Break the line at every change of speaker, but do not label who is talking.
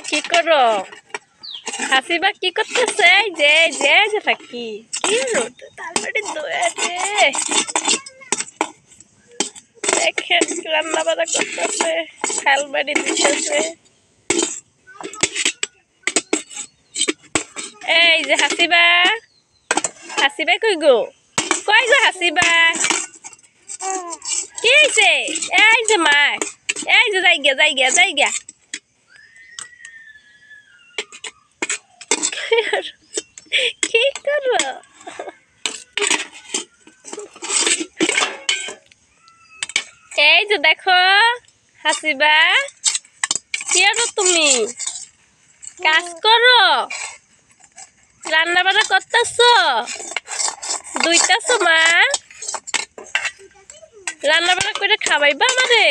কি করো? হাসিবা কি করতেছে? এই যে যে থাকি কি রোদ তারপরে দোয়াতে দেখেন রান্না বান্না করতেছে, খাল বাড়ি দিতেছে। এই যে হাসিবা, হাসিবা কই গো? কই গো হাসিবা? কি হয়েছে? এই যে মা, এই যে যাইগা কি করো? এই যে দেখো হাসিবা, কি করো তুমি? কাজ করো, রান্না বান্না করতেছো, দুইটাছো মা, রান্না বান্না করে খাওয়াইবা আমারে।